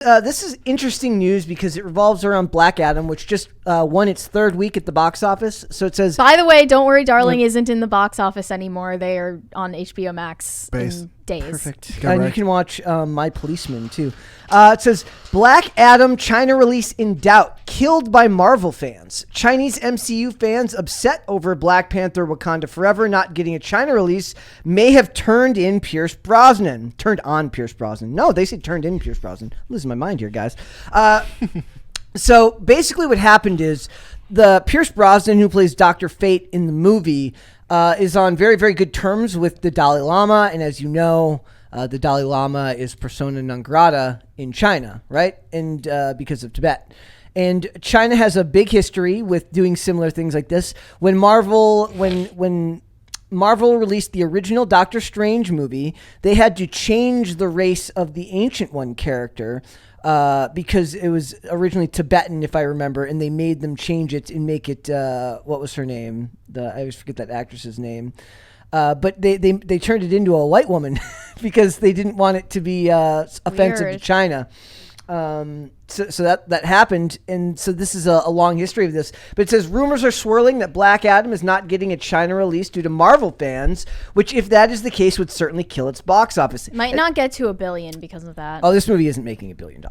This is interesting news because it revolves around Black Adam, which just won its third week at the box office. So it says, by the way, Don't Worry Darling isn't in the box office anymore. They are on HBO Max in days. Perfect. And you can watch My Policeman too. It says, Black Adam China release in doubt, killed by Marvel fans. Chinese MCU fans upset over Black Panther Wakanda Forever not getting a China release may have turned on Pierce Brosnan. No, they said turned in Pierce Brosnan. I'm losing my mind here, guys. So basically what happened is the Pierce Brosnan, who plays Dr. Fate in the movie, is on very, very good terms with the Dalai Lama. And as you know, the Dalai Lama is persona non grata in China, right? And because of Tibet. And China has a big history with doing similar things like this. When Marvel released the original Doctor Strange movie, they had to change the race of the Ancient One character because it was originally Tibetan, if I remember, and they made them change it and make it, what was her name? I always forget that actress's name. But they turned it into a white woman because they didn't want it to be offensive to China. So that happened, and so this is a long history of this. But it says rumors are swirling that Black Adam is not getting a China release due to Marvel fans, which, if that is the case, would certainly kill its box office. It might not get to $1 billion because of that. Oh, this movie isn't making $1 billion.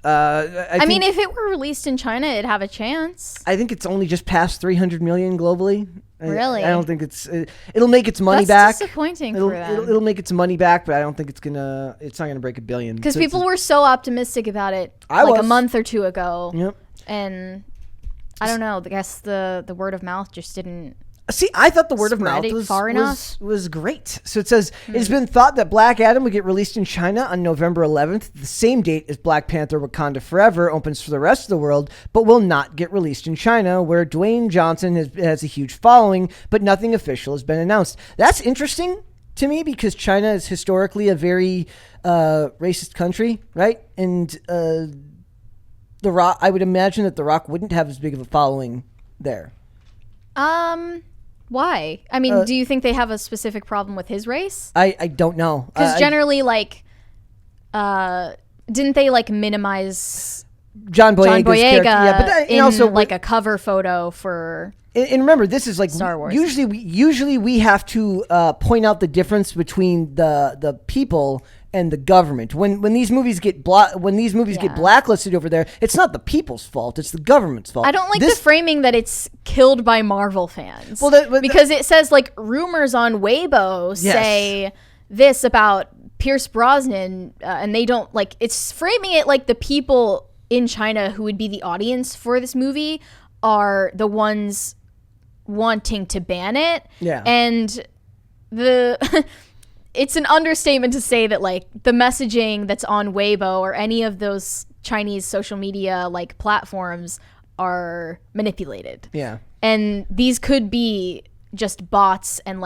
I mean, if it were released in China, it'd have a chance. I think it's only just past 300 million globally. Really? I don't think it'll make its money back. That's disappointing for them. It'll make its money back, but I don't think it's not gonna break $1 billion. Because people were so optimistic about it a month or two ago. Yep. And I don't know. I guess the word of mouth just didn't. See, I thought the word of mouth was great. So it says, it's been thought that Black Adam would get released in China on November 11th, the same date as Black Panther Wakanda Forever opens for the rest of the world, but will not get released in China, where Dwayne Johnson has a huge following, but nothing official has been announced. That's interesting to me because China is historically a very racist country, right? And The Rock, I would imagine that The Rock wouldn't have as big of a following there. Why? I mean, do you think they have a specific problem with his race? I don't know. Because generally, didn't they minimize John Boyega's yeah, but in also a cover photo for? And remember, this is Star Wars. Usually we have to point out the difference between the people and the government. When these movies get get blacklisted over there, it's not the people's fault; it's the government's fault. I don't like the framing that it's killed by Marvel fans. Well, because it says rumors on Weibo say this about Pierce Brosnan, and they don't it's framing it like the people in China who would be the audience for this movie are the ones wanting to ban it. Yeah, and it's an understatement to say that the messaging that's on Weibo or any of those Chinese social media platforms are manipulated. Yeah. And these could be just bots and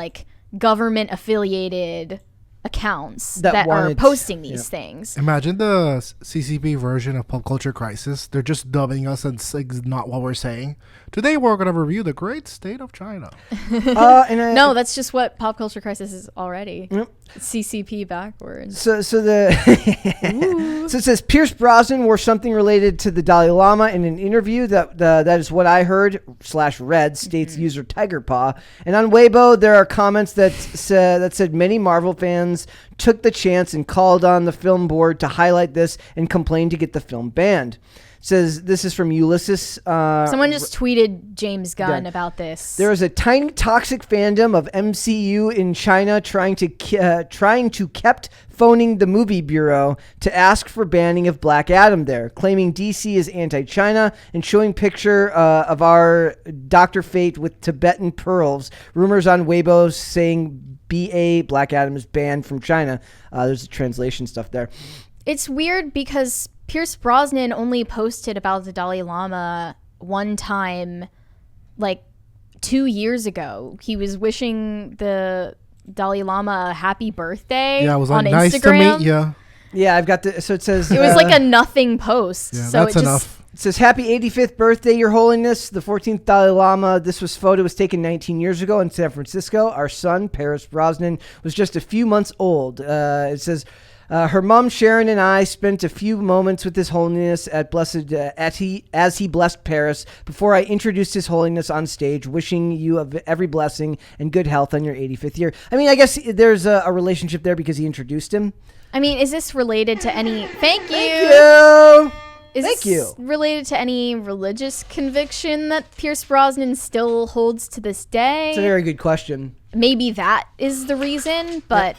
government affiliated accounts that are posting these things. Imagine the CCP version of Pop Culture Crisis. They're just dubbing us and it's not what we're saying. Today we're going to review the great state of China. No, that's just what Pop Culture Crisis is already. Yep. CCP backwards. So it says Pierce Brosnan wore something related to the Dalai Lama in an interview. That is what I heard /read, states user Tigerpaw. And on Weibo there are comments that said many Marvel fans took the chance and called on the film board to highlight this and complained to get the film banned. Says this is from Ulysses. Someone just tweeted James Gunn about this. There is a tiny toxic fandom of MCU in China trying to kept phoning the movie bureau to ask for banning of Black Adam there, claiming DC is anti-China and showing picture of our Dr. Fate with Tibetan pearls. Rumors on Weibo saying BA Black Adam is banned from China. There's the translation stuff there. It's weird because Pierce Brosnan only posted about the Dalai Lama one time, 2 years ago. He was wishing the Dalai Lama a happy birthday it was on Instagram. Nice to meet you. Yeah, I've got so it says... It was a nothing post. Yeah, so that's enough. It says, happy 85th birthday, Your Holiness, the 14th Dalai Lama. This photo was taken 19 years ago in San Francisco. Our son, Pierce Brosnan, was just a few months old. It says... Her mom Sharon and I spent a few moments with His Holiness as he blessed Paris before I introduced His Holiness on stage, wishing you of every blessing and good health on your 85th year. I mean, I guess there's a relationship there because he introduced him. I mean, is this related to any... Thank you! Thank you! Is this related to any religious conviction that Pierce Brosnan still holds to this day? It's a very good question. Maybe that is the reason, but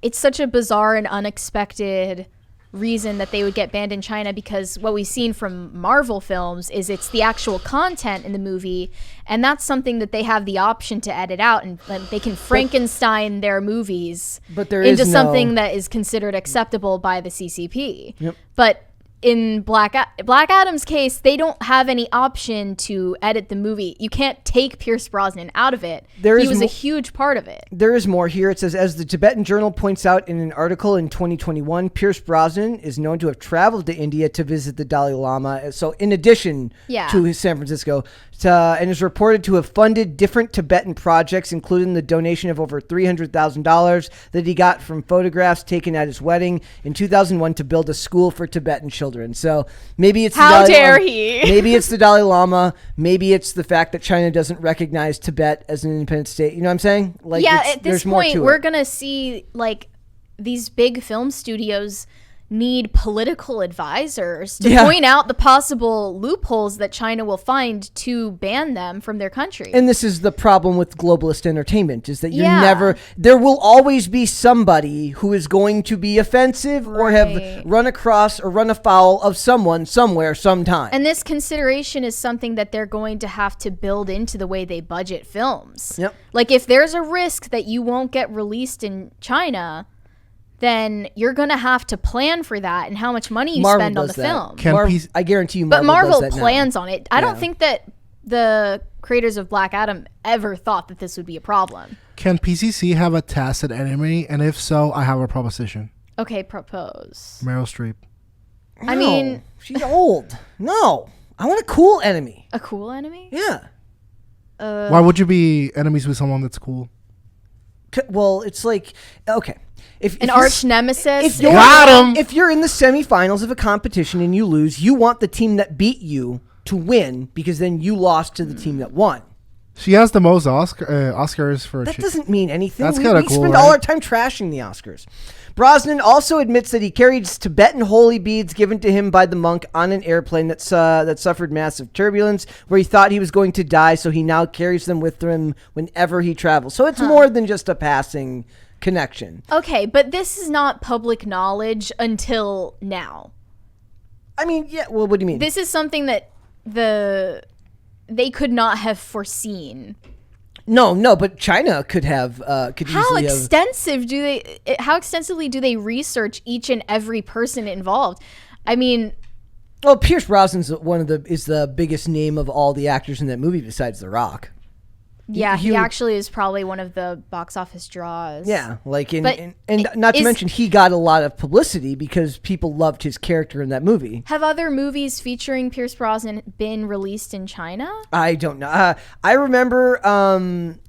it's such a bizarre and unexpected reason that they would get banned in China, because what we've seen from Marvel films is it's the actual content in the movie, and that's something that they have the option to edit out, and they can Frankenstein their movies into something that is considered acceptable by the CCP. Yep. But in Black Adam's case, they don't have any option to edit the movie. You can't take Pierce Brosnan out of it. He was a huge part of it. There is more here. It says, as the Tibetan Journal points out in an article in 2021, Pierce Brosnan is known to have traveled to India to visit the Dalai Lama. So in addition to his San Francisco, and is reported to have funded different Tibetan projects, including the donation of over $300,000 that he got from photographs taken at his wedding in 2001 to build a school for Tibetan children. So maybe it's maybe it's the Dalai Lama. Maybe it's the fact that China doesn't recognize Tibet as an independent state. You know what I'm saying? Like, at this point, we're gonna see like these big film studios need political advisors to point out the possible loopholes that China will find to ban them from their country. And this is the problem with globalist entertainment, is that there will always be somebody who is going to be offensive or have run across or run afoul of someone somewhere sometime. And this consideration is something that they're going to have to build into the way they budget films. Yep. Like, if there's a risk that you won't get released in China, then you're going to have to plan for that and how much money you spend on the film. I guarantee you Marvel does that plans on it. I don't think that the creators of Black Adam ever thought that this would be a problem. Can PCC have a tacit enemy? And if so, I have a proposition. Okay, propose. Meryl Streep. No, I mean... she's old. No. I want a cool enemy. A cool enemy? Yeah. Why would you be enemies with someone that's cool? Well, it's like... Okay. If arch nemesis. If you're in the semifinals of a competition and you lose, you want the team that beat you to win, because then you lost to the team that won. She has the most Oscars for... That doesn't mean anything. That's kind of cool, We spend all our time trashing the Oscars. Brosnan also admits that he carried Tibetan holy beads given to him by the monk on an airplane that suffered massive turbulence, where he thought he was going to die, so he now carries them with him whenever he travels. So it's more than just a passing connection. Okay, but this is not public knowledge until now. I mean, yeah, well, what do you mean? This is something that they could not have foreseen. No, but China could have How extensively do they research each and every person involved? I mean, well, Pierce Brosnan's is the biggest name of all the actors in that movie besides The Rock. Yeah, he actually is probably one of the box office draws. Yeah, like and not to mention he got a lot of publicity because people loved his character in that movie. Have other movies featuring Pierce Brosnan been released in China? I don't know. I remember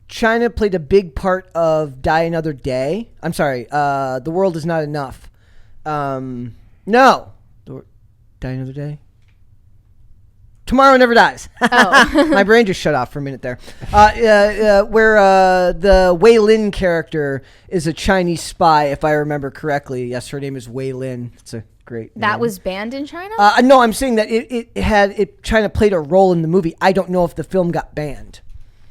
China played a big part of Die Another Day. I'm sorry, The World Is Not Enough. No, Die Another Day. Tomorrow Never Dies. Oh. My brain just shut off for a minute there. Where the Wei Lin character is a Chinese spy, if I remember correctly. Yes, her name is Wei Lin. It's a great name. That was banned in China? No, I'm saying that China played a role in the movie. I don't know if the film got banned.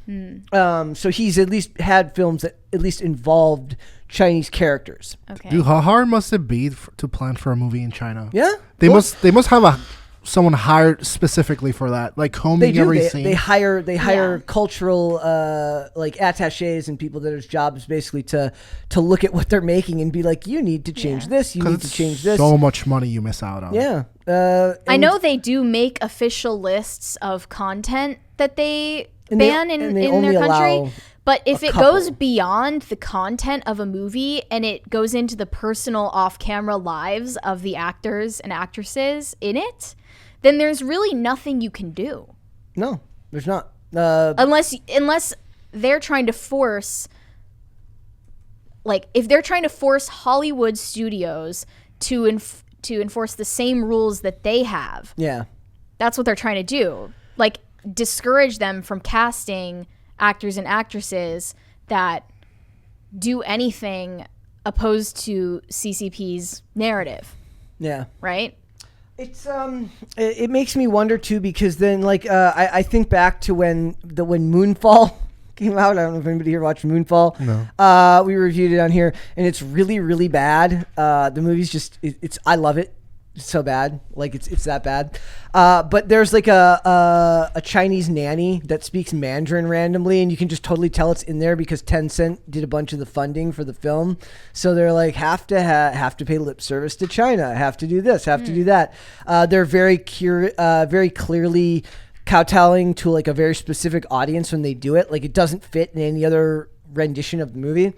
So he's at least had films that at least involved Chinese characters. Okay. Dude, how hard must it be to plan for a movie in China? Yeah. They must have someone hired specifically for that, like combing every scene. They hire cultural like attachés and people that are job is basically to look at what they're making and be like, you need to change this, you need to change this. So much money you miss out on. Yeah. I know they do make official lists of content that they ban in their country. But if it goes beyond the content of a movie and it goes into the personal off-camera lives of the actors and actresses in it, then there's really nothing you can do. No, there's not. Unless they're trying to force like if they're trying to force Hollywood studios to enforce the same rules that they have. Yeah. That's what they're trying to do. Like discourage them from casting actors and actresses that do anything opposed to CCP's narrative. Yeah. Right? It's it makes me wonder too, because then like I think back to when Moonfall came out. I don't know if anybody here watched Moonfall. No. We reviewed it on here, and it's really, really bad. The movie's just it's I love it. It's so bad, like it's that bad. But there's like a Chinese nanny that speaks Mandarin randomly, and you can just totally tell it's in there because Tencent did a bunch of the funding for the film. So they're like have to pay lip service to China, have to do this, have to do that. They're very clearly kowtowing to like a very specific audience when they do it. Like it doesn't fit in any other rendition of the movie.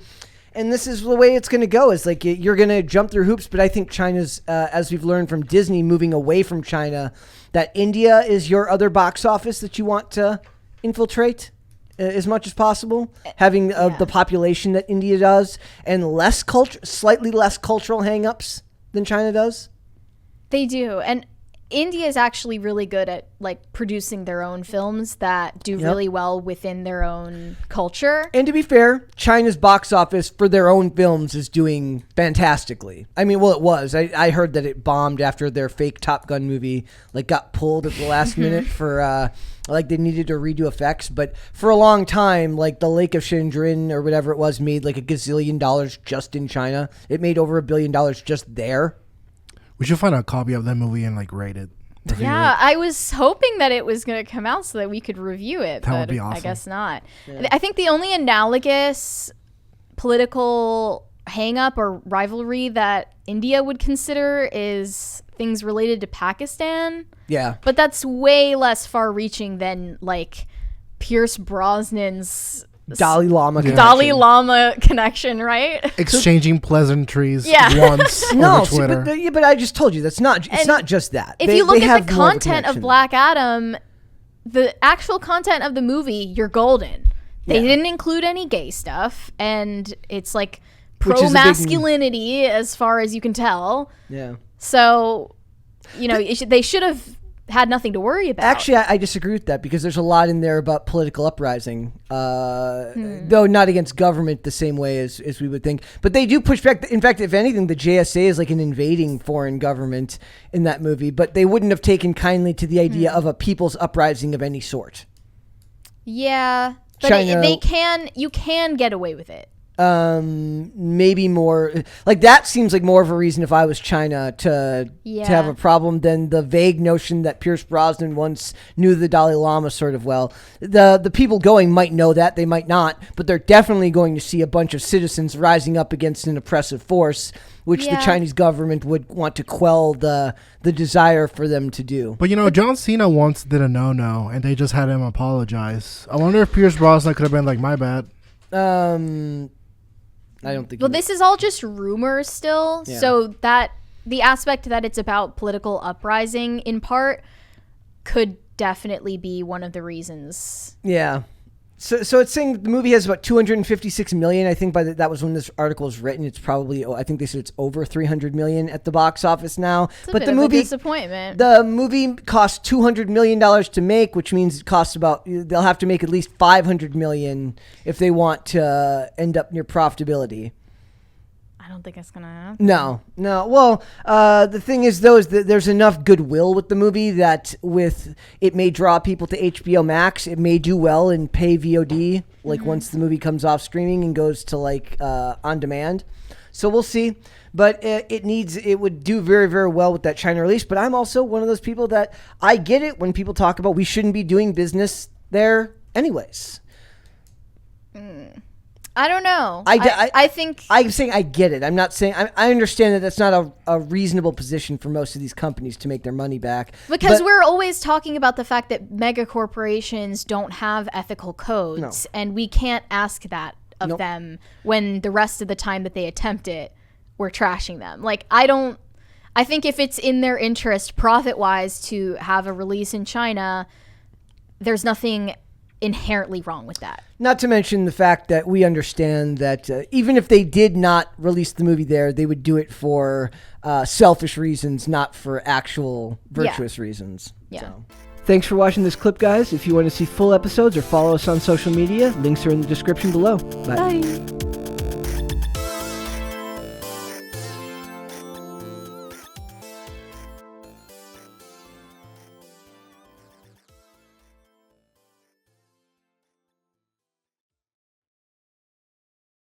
And this is the way it's going to go. Is like you're going to jump through hoops, but I think China's, as we've learned from Disney, moving away from China, that India is your other box office that you want to infiltrate as much as possible, having the population that India does, and slightly less cultural hangups than China does. They do, and India is actually really good at like producing their own films that do really well within their own culture. And to be fair, China's box office for their own films is doing fantastically. I mean, well, it was. I heard that it bombed after their fake Top Gun movie like got pulled at the last minute for like they needed to redo effects. But for a long time, like the Lake of Shenzhen or whatever it was made like $1 gazillion just in China. It made over $1 billion just there. We should find a copy of that movie and like rate it. Yeah, I was hoping that it was going to come out so that we could review it, That would but be awesome. I guess not. Yeah. I think the only analogous political hang-up or rivalry that India would consider is things related to Pakistan. Yeah. But that's way less far-reaching than like Pierce Brosnan's Dalai Lama connection. Dalai Lama connection, right? Exchanging pleasantries Yeah. once No, over see, Twitter. but I just told you it's not And just that. If you look they at have the more a content of connection. Black Adam, the actual content of the movie, you're golden. They didn't include any gay stuff, and it's like Which is a big- pro-masculinity as far as you can tell. Yeah. So, you know, they should have had nothing to worry about. Actually, I disagree with that because there's a lot in there about political uprising, though not against government the same way as we would think. But they do push back. In fact, if anything, the JSA is like an invading foreign government in that movie. But they wouldn't have taken kindly to the idea of a people's uprising of any sort. Yeah, but China- you can get away with it. Maybe more like that seems like more of a reason if I was China to have a problem than the vague notion that Pierce Brosnan once knew the Dalai Lama sort of well. The people going might know that, they might not, but they're definitely going to see a bunch of citizens rising up against an oppressive force, which the Chinese government would want to quell the desire for them to do. But you know, John Cena once did a no-no, and they just had him apologize. I wonder if Pierce Brosnan could have been like, my bad. I don't think. Well, this is all just rumors still. Yeah. So that the aspect that it's about political uprising in part could definitely be one of the reasons. Yeah. So it's saying the movie has about 256 million. I think that was when this article was written. It's probably, I think they said it's over 300 million at the box office now. It's a but bit the of movie a disappointment. The movie cost $200 million to make, which means it costs they'll have to make at least 500 million if they want to end up near profitability. I don't think it's gonna happen. No. Well, the thing is, though, is that there's enough goodwill with the movie that it may draw people to HBO Max. It may do well in pay VOD, like once the movie comes off streaming and goes to like on demand. So we'll see. But it would do very, very well with that China release. But I'm also one of those people that I get it when people talk about we shouldn't be doing business there anyways. I don't know. I think I'm saying I get it. I'm not saying I understand that that's not a reasonable position for most of these companies to make their money back. Because we're always talking about the fact that mega corporations don't have ethical codes, and we can't ask that of them when the rest of the time that they attempt it, we're trashing them. Like I think if it's in their interest profit-wise to have a release in China, there's nothing inherently wrong with that. Not to mention the fact that we understand that even if they did not release the movie there, they would do it for selfish reasons, not for actual virtuous reasons. Yeah. So. Thanks for watching this clip, guys. If you want to see full episodes or follow us on social media, links are in the description below. Bye.